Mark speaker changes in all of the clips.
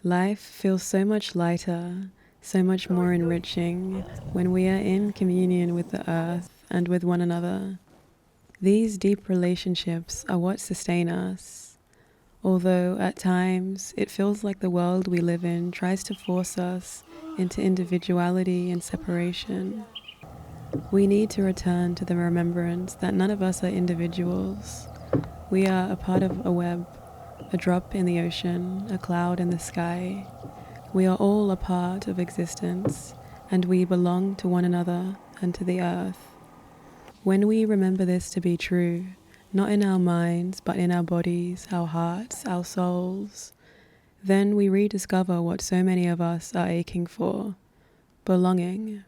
Speaker 1: Life feels so much lighter, so much more enriching when we are in communion with the earth and with one another. These deep relationships are what sustain us, although at times it feels like the world we live in tries to force us into individuality and separation. We need to return to the remembrance that none of us are individuals. We are a part of a web, a drop in the ocean, a cloud in the sky. We are all a part of existence, and we belong to one another and to the earth. When we remember this to be true, not in our minds, but in our bodies, our hearts, our souls, then we rediscover what so many of us are aching for: belonging.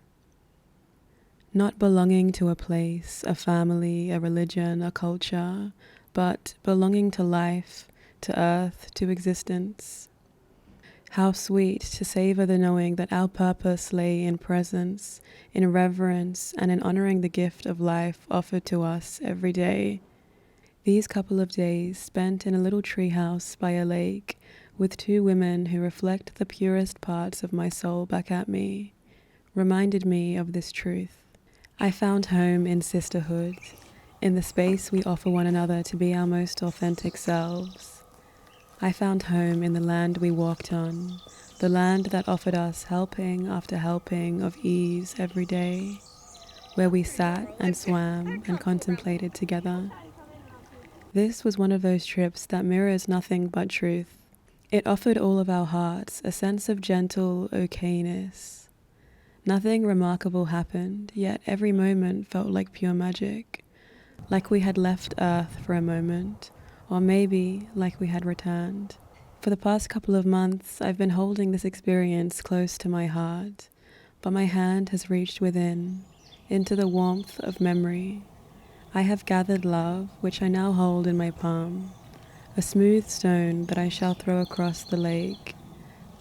Speaker 1: Not belonging to a place, a family, a religion, a culture, but belonging to life, to earth, to existence. How sweet to savor the knowing that our purpose lay in presence, in reverence, and in honoring the gift of life offered to us every day. These couple of days spent in a little treehouse by a lake with two women who reflect the purest parts of my soul back at me reminded me of this truth. I found home in sisterhood, in the space we offer one another to be our most authentic selves. I found home in the land we walked on, the land that offered us helping after helping of ease every day, where we sat and swam and contemplated together. This was one of those trips that mirrors nothing but truth. It offered all of our hearts a sense of gentle okayness. Nothing remarkable happened, yet every moment felt like pure magic, like we had left Earth for a moment, or maybe like we had returned. For the past couple of months, I've been holding this experience close to my heart, but my hand has reached within, into the warmth of memory. I have gathered love, which I now hold in my palm, a smooth stone that I shall throw across the lake,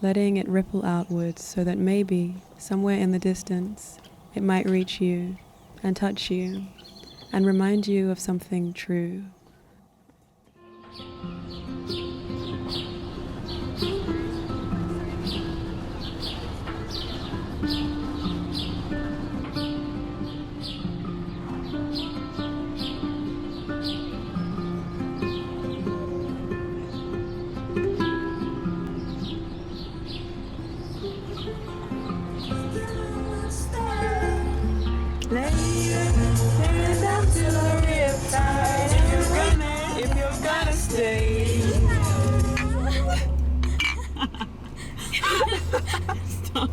Speaker 1: letting it ripple outwards so that maybe, somewhere in the distance, it might reach you and touch you and remind you of something true. If you're gonna stay. Stop.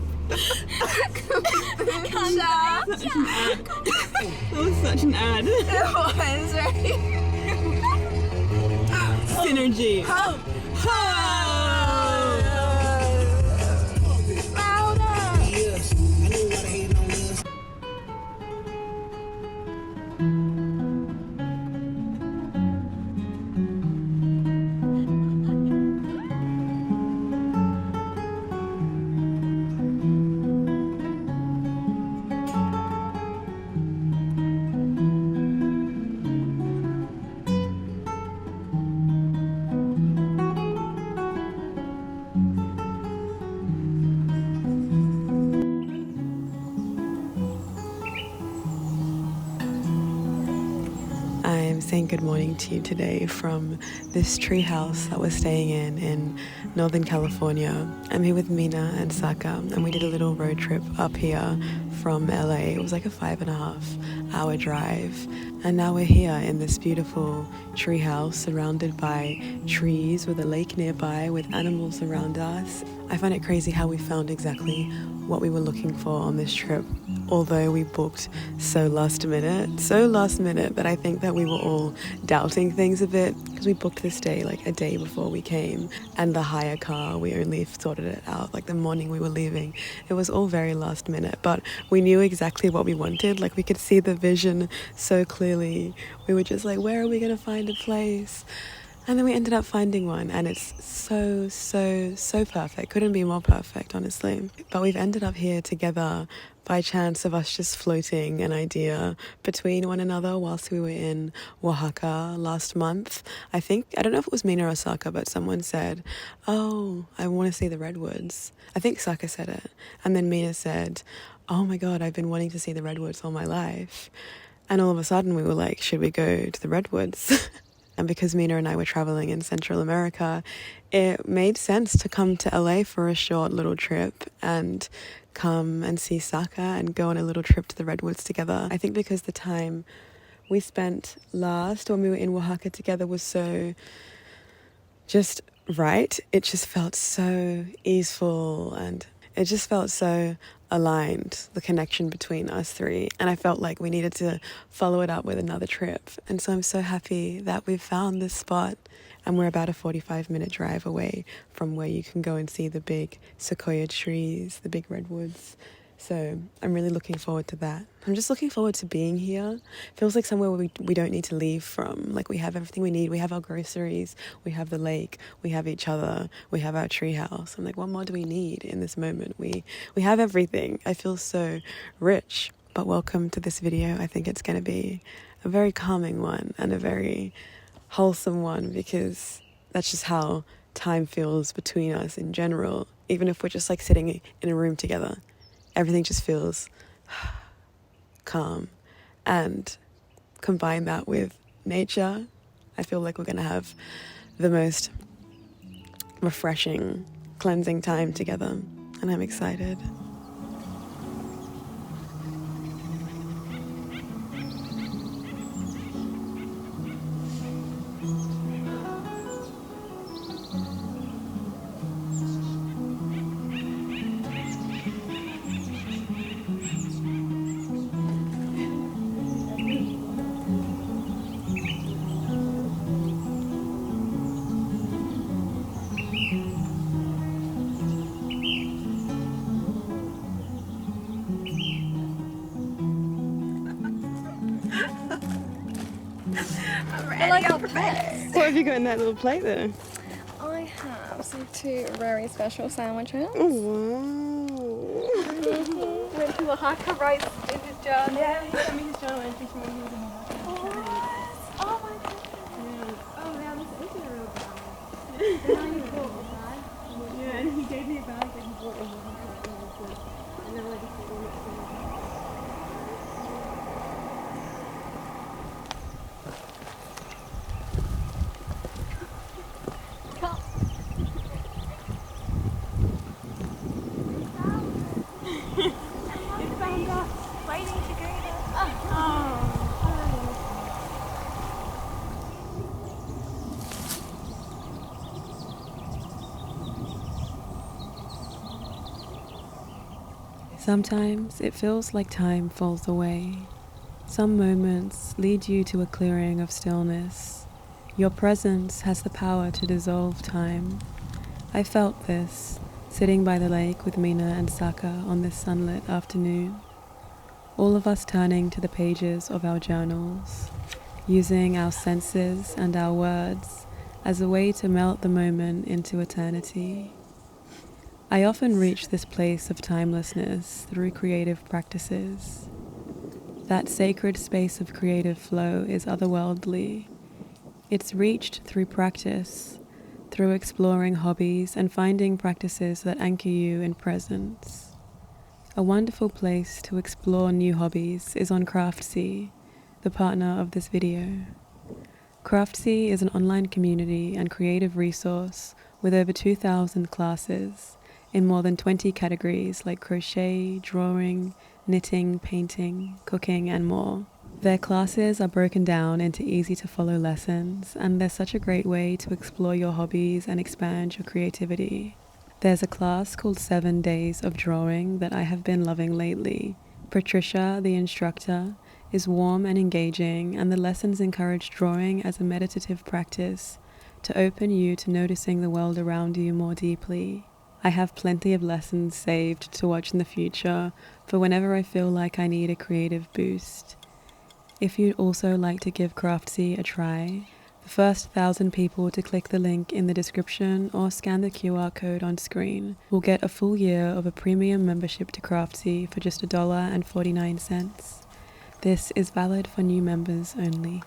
Speaker 1: That was such an ad.
Speaker 2: It was, right?
Speaker 1: Synergy.
Speaker 2: Ho!
Speaker 1: I'm saying good morning to you today from this treehouse that we're staying in Northern California. I'm here with Mina and Saka, and we did a little road trip up here from LA. It was like a 5.5-hour drive, and now we're here in this beautiful treehouse surrounded by trees with a lake nearby with animals around us. I find it crazy how we found exactly what we were looking for on this trip, although we booked so last minute that I think that we were all doubting things a bit, because we booked this day like a day before we came, and the hire car, we only sorted it out like the morning we were leaving. It was all very last minute, but we knew exactly what we wanted. Like, we could see the vision so clearly. We were just like, where are we gonna find a place? And then we ended up finding one, and it's so perfect. Couldn't be more perfect, honestly. But we've ended up here together by chance of us just floating an idea between one another whilst we were in Oaxaca last month. I don't know if it was Mina or Saka, but someone said, "Oh, I want to see the Redwoods." I think Saka said it. And then Mina said, "Oh my God, I've been wanting to see the Redwoods all my life." And all of a sudden we were like, should we go to the Redwoods? And because Mina and I were traveling in Central America, it made sense to come to LA for a short little trip and come and see Saka and go on a little trip to the Redwoods together. I think because the time we spent last when we were in Oaxaca together was so just right. It just felt so easeful and it just felt so aligned, the connection between us three. And I felt like we needed to follow it up with another trip. And so I'm so happy that we've found this spot. And we're about a 45-minute drive away from where you can go and see the big sequoia trees, the big redwoods. So I'm really looking forward to that. I'm just looking forward to being here. Feels like somewhere where we don't need to leave from. Like we have everything we need. We have our groceries. We have the lake. We have each other. We have our treehouse. I'm like, what more do we need in this moment? We have everything. I feel so rich. But welcome to this video. I think it's going to be a very calming one and a very wholesome one because that's just how time feels between us in general. Even if we're just like sitting in a room together. Everything just feels calm. And combine that with nature, I feel like we're going to have the most refreshing, cleansing time together. And I'm excited.
Speaker 2: I like our pets.
Speaker 1: What have you got in that little plate there?
Speaker 2: I have some 2 very special sandwiches.
Speaker 1: Oh, wow.
Speaker 2: Went to Oaxaca, right? In his journal.
Speaker 3: Yeah, he sent me his journal entry from when he was in Oaxaca.
Speaker 2: Oh my goodness.
Speaker 3: Oh, yeah, this isn't a real bag. And now you bought a bag. Yeah, and he gave me a bag that he bought in Oaxaca. And then I just bought one next to him. It found us.
Speaker 2: Waiting to greet us.
Speaker 3: Oh.
Speaker 1: Sometimes it feels like time falls away. Some moments lead you to a clearing of stillness. Your presence has the power to dissolve time. I felt this, sitting by the lake with Mina and Saka on this sunlit afternoon. All of us turning to the pages of our journals, using our senses and our words as a way to melt the moment into eternity. I often reach this place of timelessness through creative practices. That sacred space of creative flow is otherworldly. It's reached through practice, through exploring hobbies and finding practices that anchor you in presence. A wonderful place to explore new hobbies is on Craftsy, the partner of this video. Craftsy is an online community and creative resource with over 2,000 classes in more than 20 categories like crochet, drawing, knitting, painting, cooking, and more. Their classes are broken down into easy-to-follow lessons, and they're such a great way to explore your hobbies and expand your creativity. There's a class called 7 Days of Drawing that I have been loving lately. Patricia, the instructor, is warm and engaging, and the lessons encourage drawing as a meditative practice to open you to noticing the world around you more deeply. I have plenty of lessons saved to watch in the future for whenever I feel like I need a creative boost. If you'd also like to give Craftsy a try, The first 1,000 people to click the link in the description or scan the QR code on screen will get a full year of a premium membership to Craftsy for just $1.49. This is valid for new members only.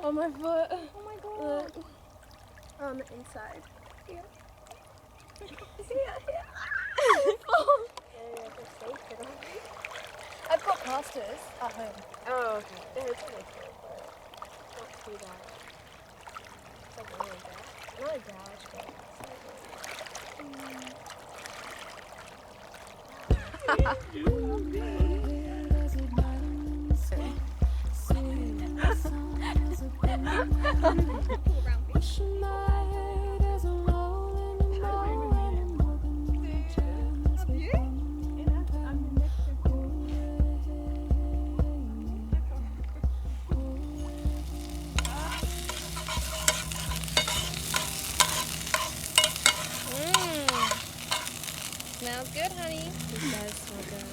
Speaker 2: On my foot. Oh my god. On the inside. Here. Yeah. I've got plasters at home.
Speaker 3: Oh, okay. Yeah, it's really cool, but not too bad. It's like really bad. Not a gouge, but
Speaker 2: Smells good, honey.
Speaker 3: it does smell good.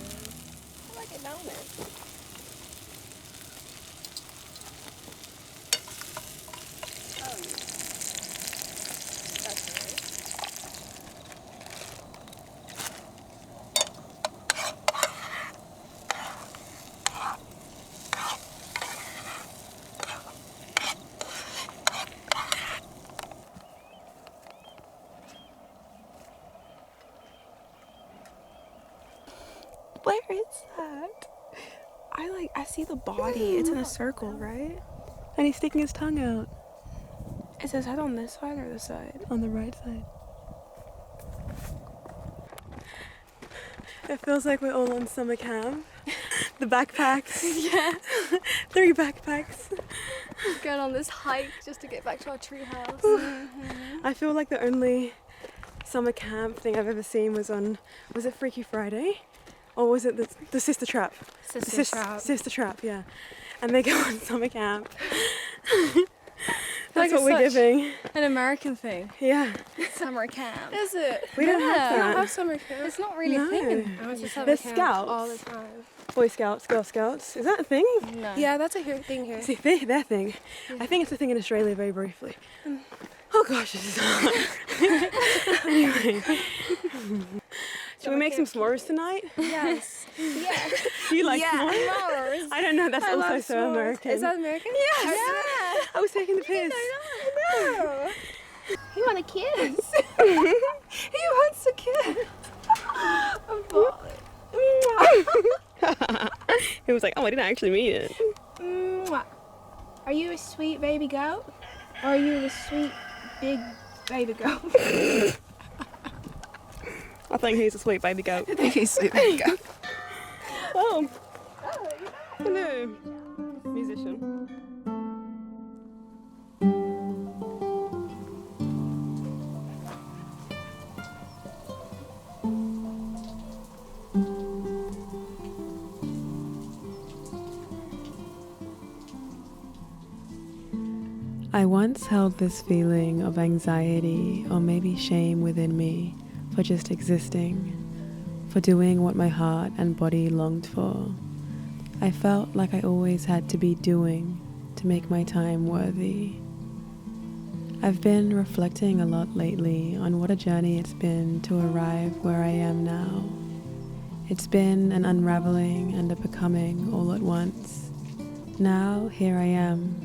Speaker 2: I like it down there.
Speaker 3: That's nice.
Speaker 4: Where is that? I see the body. It's in a circle, right?
Speaker 1: And he's sticking his tongue out
Speaker 4: Is his head on this side or this side?
Speaker 1: on the right side. It feels like we're all on summer camp. The backpacks.
Speaker 2: Yeah.
Speaker 1: 3 backpacks.
Speaker 2: Going on this hike just to get back to our treehouse.
Speaker 1: I feel like the only summer camp thing I've ever seen was it Freaky Friday? Or was it the Sister Trap? Sister Trap, yeah. And they go on summer camp. That's
Speaker 2: Like
Speaker 1: what
Speaker 2: it's
Speaker 1: we're
Speaker 2: such
Speaker 1: giving.
Speaker 2: An American thing.
Speaker 1: Yeah.
Speaker 2: Summer camp.
Speaker 4: Is it?
Speaker 1: We don't have
Speaker 2: Yeah.
Speaker 4: I don't
Speaker 1: that.
Speaker 4: have summer camp.
Speaker 2: It's not really
Speaker 1: No.
Speaker 2: a thing.
Speaker 4: I went to
Speaker 2: Just
Speaker 4: summer
Speaker 1: There's
Speaker 4: camp
Speaker 1: scouts.
Speaker 4: all the time.
Speaker 1: Boy Scouts, Girl Scouts. Is that a thing?
Speaker 2: No.
Speaker 4: Yeah, that's a thing here.
Speaker 1: See, their thing. I think it's a thing in Australia very briefly. Oh gosh, this is hard. Anyway. Should we make some s'mores tonight?
Speaker 4: Yes.
Speaker 2: Yeah.
Speaker 1: Do you like
Speaker 4: Yeah.
Speaker 1: s'mores? I don't know, that's also
Speaker 4: love
Speaker 1: so
Speaker 4: s'mores.
Speaker 1: American.
Speaker 4: Is that American?
Speaker 1: Yes!
Speaker 4: Yeah.
Speaker 1: I was taking the piss.
Speaker 4: No.
Speaker 2: You want a kiss?
Speaker 4: He wants a kiss. I'm falling.
Speaker 1: He was like, oh, I didn't actually mean it.
Speaker 4: Mwah. Are you a sweet baby goat? Or are you a sweet big baby goat?
Speaker 1: I think he's a sweet baby goat.
Speaker 4: I think he's a sweet baby goat.
Speaker 1: Oh. Hello. Musician. I once held this feeling of anxiety or maybe shame within me for just existing, for doing what my heart and body longed for. I felt like I always had to be doing to make my time worthy. I've been reflecting a lot lately on what a journey it's been to arrive where I am now. It's been an unraveling and a becoming all at once. Now here I am,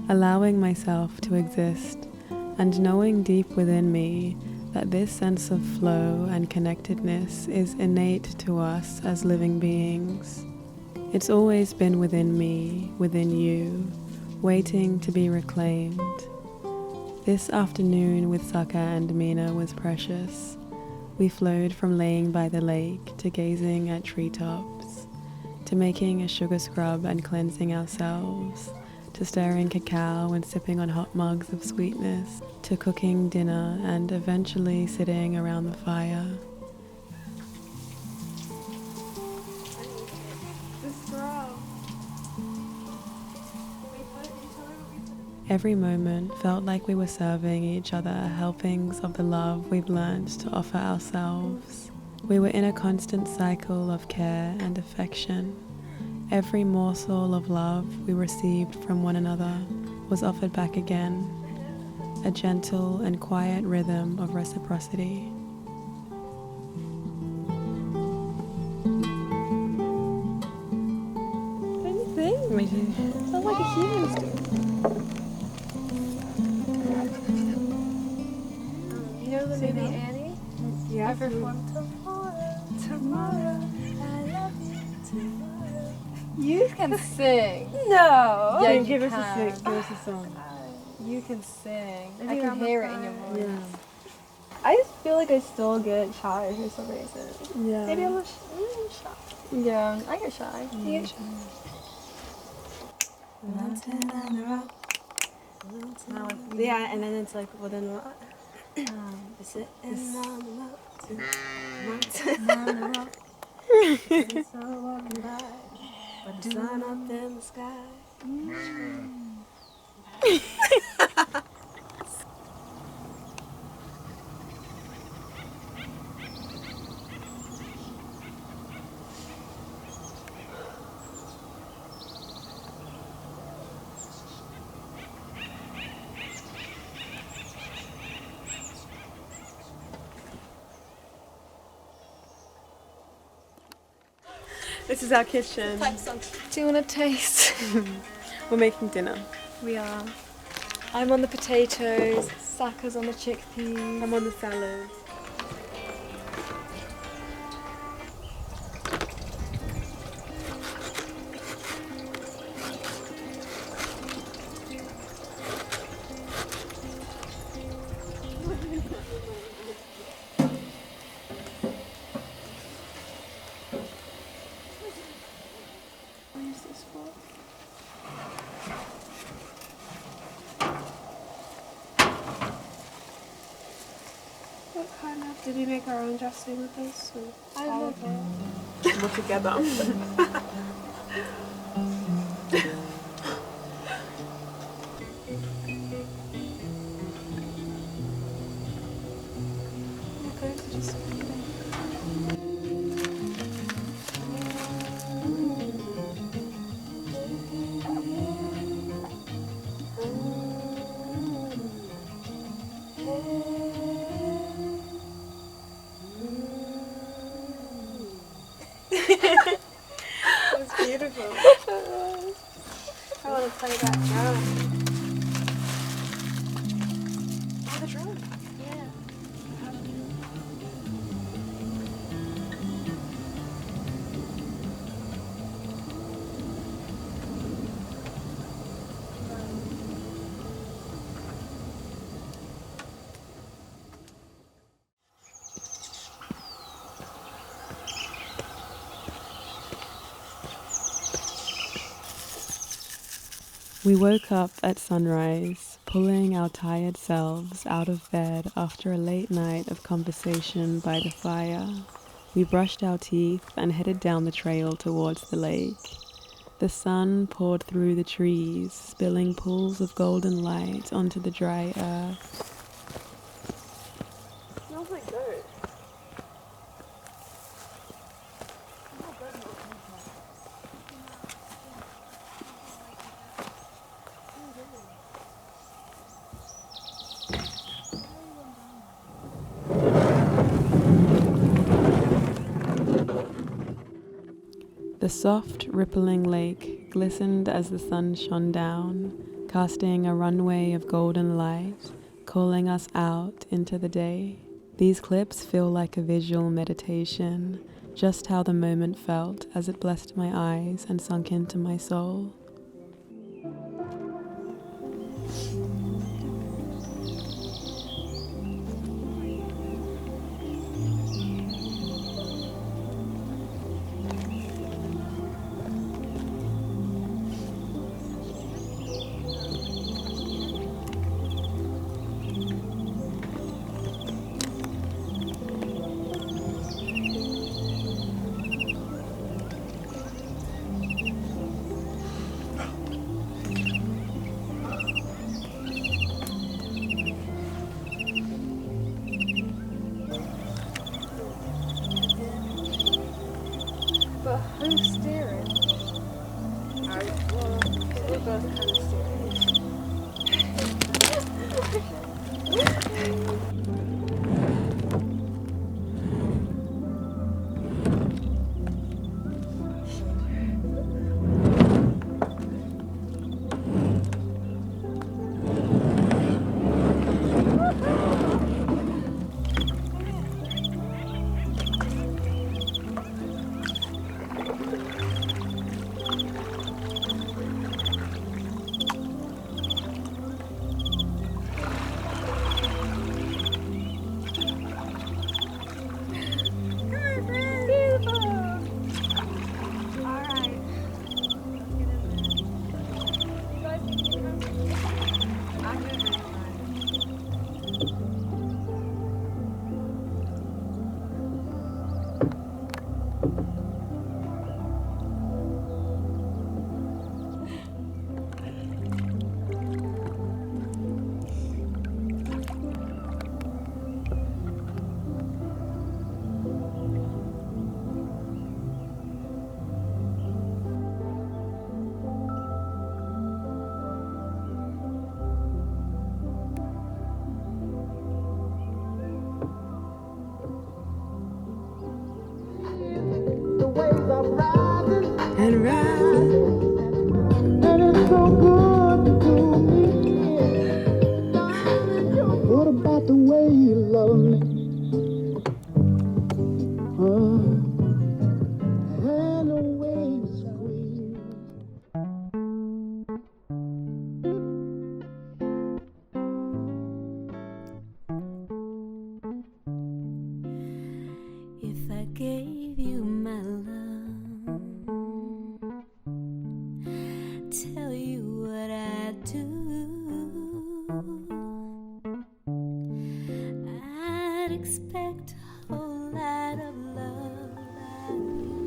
Speaker 1: allowing myself to exist and knowing deep within me that this sense of flow and connectedness is innate to us as living beings. It's always been within me, within you, waiting to be reclaimed. This afternoon with Saka and Mina was precious. We flowed from laying by the lake to gazing at treetops, to making a sugar scrub and cleansing ourselves, to stirring cacao and sipping on hot mugs of sweetness, to cooking dinner and eventually sitting around the fire. Every moment felt like we were serving each other helpings of the love we've learned to offer ourselves. We were in a constant cycle of care and affection. Every morsel of love we received from one another was offered back again, a gentle and quiet rhythm of reciprocity.
Speaker 3: Don't you think?
Speaker 1: Me too.
Speaker 3: Sounds like a human do.
Speaker 2: You know the movie Annie?
Speaker 3: Yeah.
Speaker 2: I performed tomorrow, I love you tomorrow. You can sing. No. Yeah, you
Speaker 3: give us
Speaker 2: can.
Speaker 3: a song.
Speaker 2: You can sing. I
Speaker 3: Maybe
Speaker 2: can
Speaker 3: around the
Speaker 2: hear it in your
Speaker 3: fire.
Speaker 2: voice.
Speaker 3: Yeah.
Speaker 2: I just feel like I still get shy for some reason.
Speaker 3: Yeah.
Speaker 2: Maybe I'm shy. Yeah, I get shy. You get shy.
Speaker 3: Mountain on the rock. Yeah, and then it's like, well then what? Sitting on the mountain on the rock. The sun walking by, but the sun up in the sky.
Speaker 1: This is our kitchen.
Speaker 2: Do you want to taste?
Speaker 1: We're making dinner.
Speaker 2: We are. I'm on the potatoes, Saka's on the chickpeas.
Speaker 1: I'm on the salad.
Speaker 3: What kind of, did we make our own dressing with this? Or
Speaker 2: I love it.
Speaker 1: We're together.
Speaker 3: okay, so just
Speaker 1: It's beautiful.
Speaker 3: I want to play that drum. Oh, the drum. Yeah.
Speaker 1: We woke up at sunrise, pulling our tired selves out of bed after a late night of conversation by the fire. We brushed our teeth and headed down the trail towards the lake. The sun poured through the trees, spilling pools of golden light onto the dry earth.
Speaker 3: Smells like dirt.
Speaker 1: The soft, rippling lake glistened as the sun shone down, casting a runway of golden light, calling us out into the day. These clips feel like a visual meditation, just how the moment felt as it blessed my eyes and sunk into my soul.
Speaker 3: But who's steering? Well, we're both kind of steering.
Speaker 1: And rise.
Speaker 5: And it's so good to me. What about the way you love me? And the way you squeeze.
Speaker 6: If I gave you my love, tell you what I do, I'd expect a whole lot of love out of you.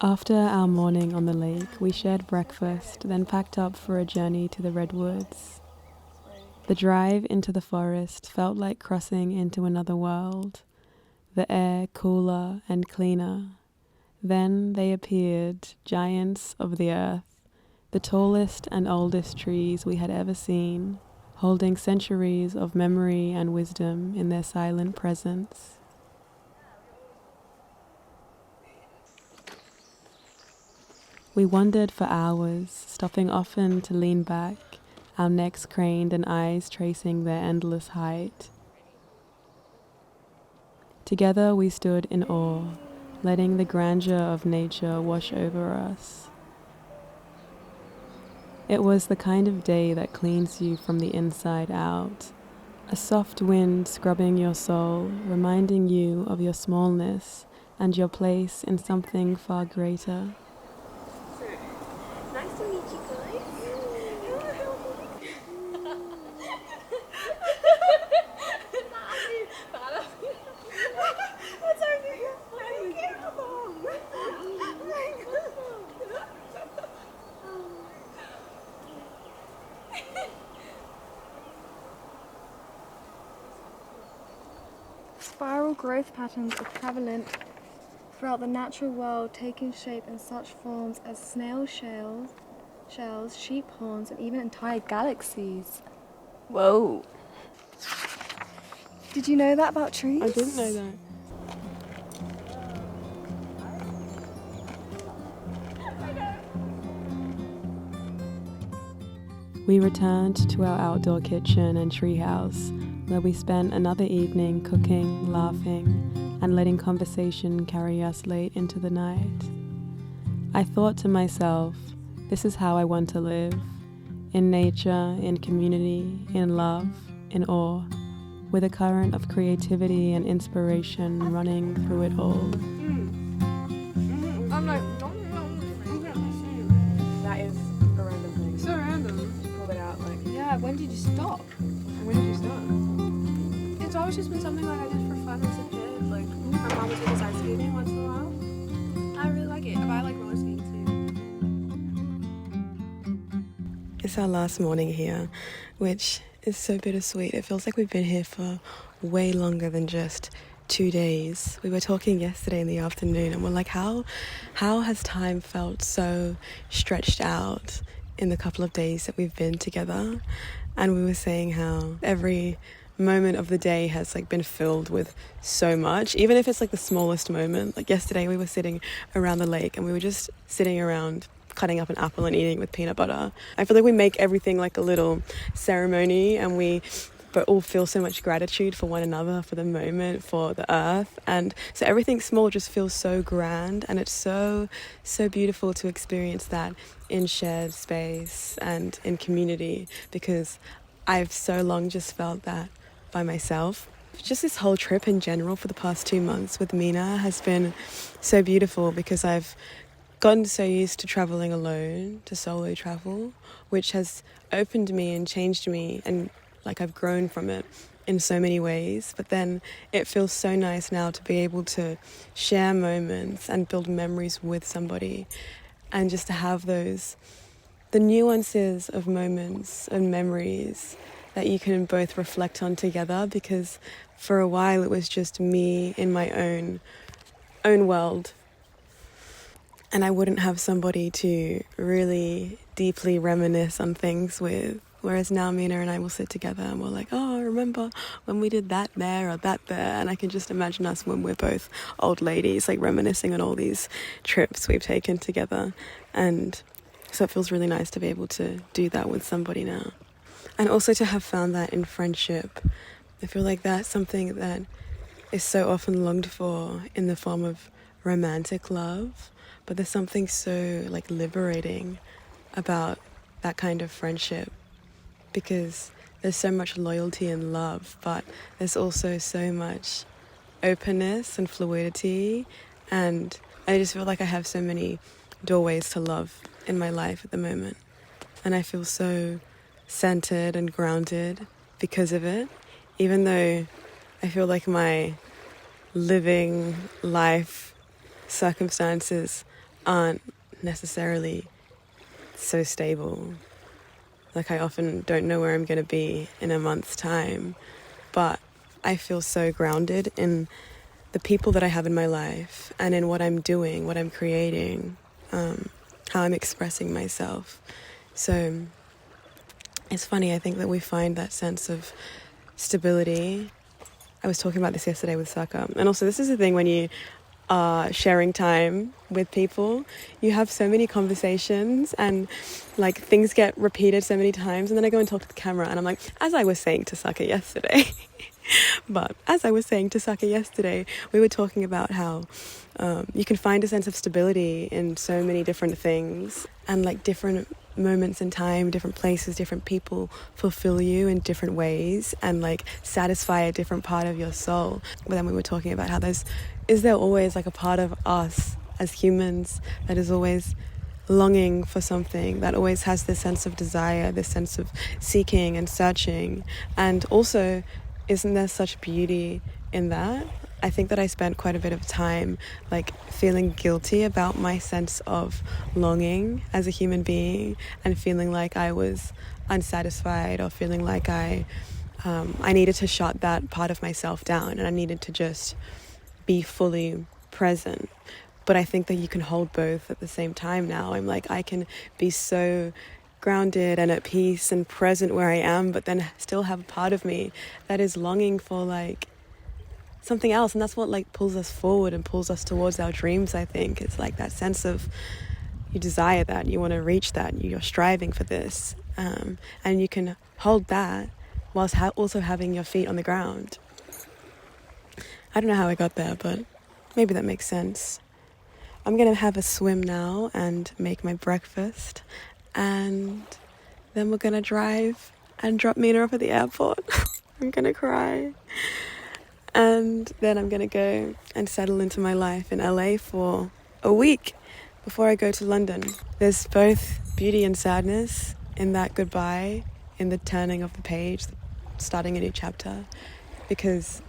Speaker 1: After our morning on the lake, we shared breakfast, then packed up for a journey to the Redwoods. The drive into the forest felt like crossing into another world, the air cooler and cleaner. Then they appeared, giants of the earth, the tallest and oldest trees we had ever seen, holding centuries of memory and wisdom in their silent presence. We wandered for hours, stopping often to lean back, our necks craned and eyes tracing their endless height. Together we stood in awe, letting the grandeur of nature wash over us. It was the kind of day that cleans you from the inside out, a soft wind scrubbing your soul, reminding you of your smallness and your place in something far greater.
Speaker 3: Nice to meet you guys.
Speaker 2: Spiral growth patterns are prevalent throughout the natural world, taking shape in such forms as snail shells, sheep horns, and even entire galaxies.
Speaker 3: Whoa.
Speaker 2: Did you know that about trees?
Speaker 1: I didn't know that. We returned to our outdoor kitchen and treehouse, where we spent another evening cooking, laughing, and letting conversation carry us late into the night. I thought to myself, this is how I want to live, in nature, in community, in love, in awe, with a current of creativity and inspiration running through it all.
Speaker 2: I'm like,
Speaker 3: That is a random thing.
Speaker 2: so random.
Speaker 3: You pulled it out like.
Speaker 2: Yeah, when did you stop?
Speaker 3: When did you start?
Speaker 2: It's always just been something like I did for fun as a kid. Like, my mom would take us ice skating once in a while. I really like it, but I like roller skating too.
Speaker 1: It's our last morning here, which is so bittersweet. It feels like we've been here for way longer than just 2 days. We were talking yesterday in the afternoon and we're like, how has time felt so stretched out in the couple of days that we've been together? And we were saying how every moment of the day has like been filled with so much, even if it's like the smallest moment. Like yesterday we were sitting around the lake and we were just sitting around cutting up an apple and eating it with peanut butter. I feel like we make everything like a little ceremony, and we but all feel so much gratitude for one another, for the moment, for the earth. And so everything small just feels so grand, and it's so beautiful to experience that in shared space and in community, because I've so long just felt that by myself. Just this whole trip in general for the past 2 months with Mina has been so beautiful, because I've gotten so used to traveling alone, to solo travel, which has opened me and changed me, and like I've grown from it in so many ways. But then it feels so nice now to be able to share moments and build memories with somebody, and just to have the nuances of moments and memories that you can both reflect on together, because for a while it was just me in my own world, and I wouldn't have somebody to really deeply reminisce on things with. Whereas now Mina and I will sit together and we're like, oh, remember when we did that there or that there? And I can just imagine us when we're both old ladies, like reminiscing on all these trips we've taken together. And so it feels really nice to be able to do that with somebody now. And also to have found that in friendship. I feel like that's something that is so often longed for in the form of romantic love. But there's something so like liberating about that kind of friendship, because there's so much loyalty and love, but there's also so much openness and fluidity. And I just feel like I have so many doorways to love in my life at the moment. And I feel so centered and grounded because of it, even though I feel like my living life circumstances aren't necessarily so stable. Like, I often don't know where I'm going to be in a month's time, but I feel so grounded in the people that I have in my life and in what I'm doing, what I'm creating, how I'm expressing myself. So it's funny, I think that we find that sense of stability. I was talking about this yesterday with Saka. And also, this is the thing when you are sharing time with people, you have so many conversations and like things get repeated so many times, and then I go and talk to the camera and I'm like, as I was saying to Saka yesterday, we were talking about how you can find a sense of stability in so many different things, and like different moments in time, different places, different people fulfill you in different ways and like satisfy a different part of your soul. But then we were talking about how is there always like a part of us as humans that is always longing for something, that always has this sense of desire, this sense of seeking and searching. And also, isn't there such beauty in that? I think that I spent quite a bit of time like feeling guilty about my sense of longing as a human being, and feeling like I was unsatisfied, or feeling like I needed to shut that part of myself down, and I needed to just be fully present. But I think that you can hold both at the same time now. I'm like, I can be so grounded and at peace and present where I am, but then still have a part of me that is longing for like something else. And that's what like pulls us forward and pulls us towards our dreams. I think it's like that sense of you desire that, you want to reach that, you're striving for this, and you can hold that whilst also having your feet on the ground. I don't know how I got there, but maybe that makes sense. I'm gonna have a swim now and make my breakfast, and then we're gonna drive and drop Mina off at the airport. I'm gonna cry. And then I'm gonna go and settle into my life in LA for a week before I go to London. There's both beauty and sadness in that goodbye, in the turning of the page, starting a new chapter, because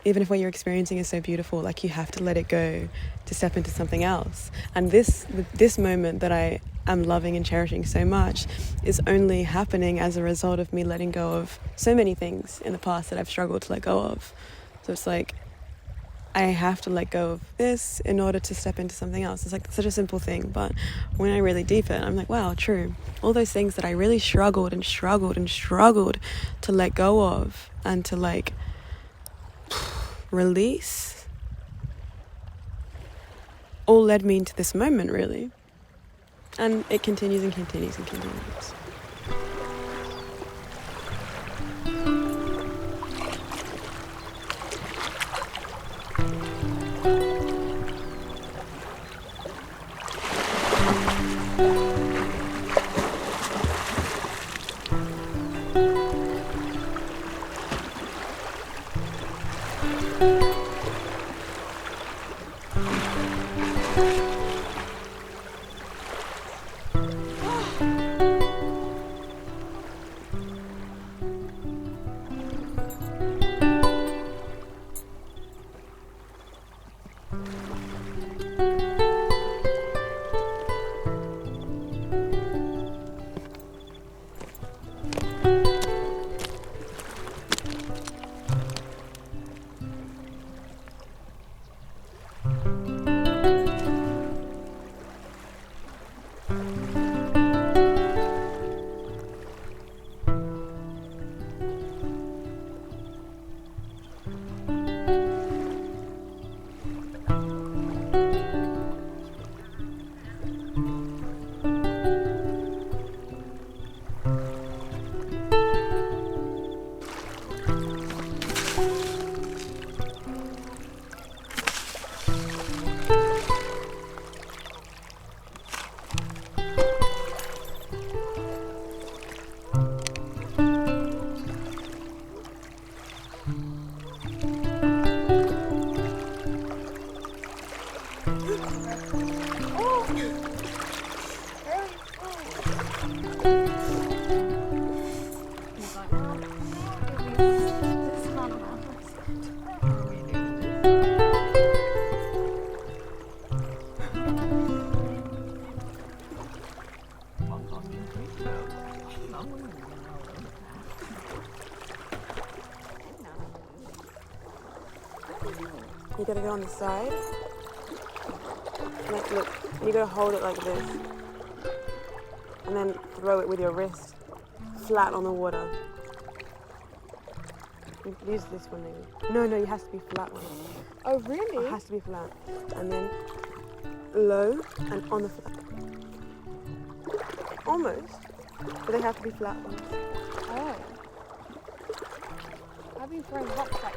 Speaker 1: even if what you're experiencing is so beautiful, like you have to let it go to step into something else. And this moment that I am loving and cherishing so much is only happening as a result of me letting go of so many things in the past that I've struggled to let go of. So it's like, I have to let go of this in order to step into something else. It's like such a simple thing, but when I really deepen, I'm like, wow, true. All those things that I really struggled to let go of and to like release all led me into this moment, really. And it continues and continues and continues.
Speaker 3: gotta go on the side. Like, look, you gotta hold it like this. And then throw it with your wrist flat on the water. Use this one maybe. No, it has to be flat one.
Speaker 2: Oh, really?
Speaker 3: It has to be flat. And then low and on the flat. Almost. But they have to be flat ones.
Speaker 2: Oh. I've been throwing rocks like.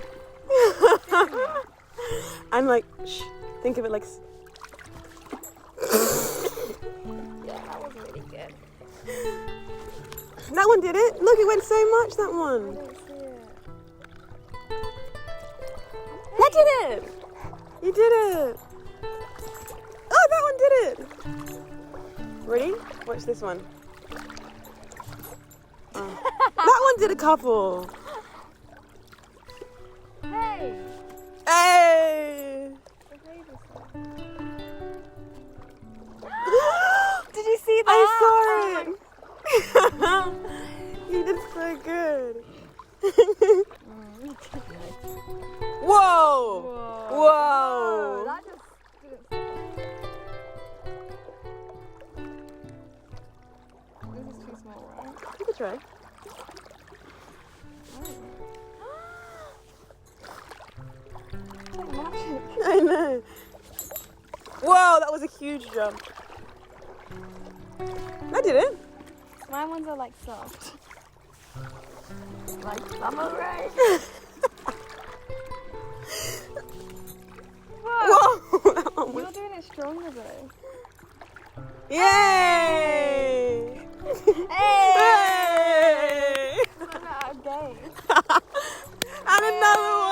Speaker 3: I'm like, shh. Think of it like.
Speaker 2: Yeah, that was really good.
Speaker 3: That one did it. Look, it went so much, that
Speaker 2: I
Speaker 3: one.
Speaker 2: don't see it.
Speaker 3: That did it. You did it. Oh, that one did it. Ready? Watch this one. Oh. That one did a couple.
Speaker 2: Hey!
Speaker 3: Hey!
Speaker 2: Did you see that?
Speaker 3: I saw it. You did so good. Whoa! Whoa!
Speaker 2: That just didn't stop. This is too small, right?
Speaker 3: You could try.
Speaker 2: Like magic.
Speaker 3: I know. Whoa, that was a huge jump. I did it.
Speaker 2: My ones are like soft. Like summer rain.
Speaker 3: Whoa! That one was...
Speaker 2: You're doing it stronger though.
Speaker 3: Yay!
Speaker 2: Hey!
Speaker 3: Hey!
Speaker 2: I'm out of game.
Speaker 3: And another one!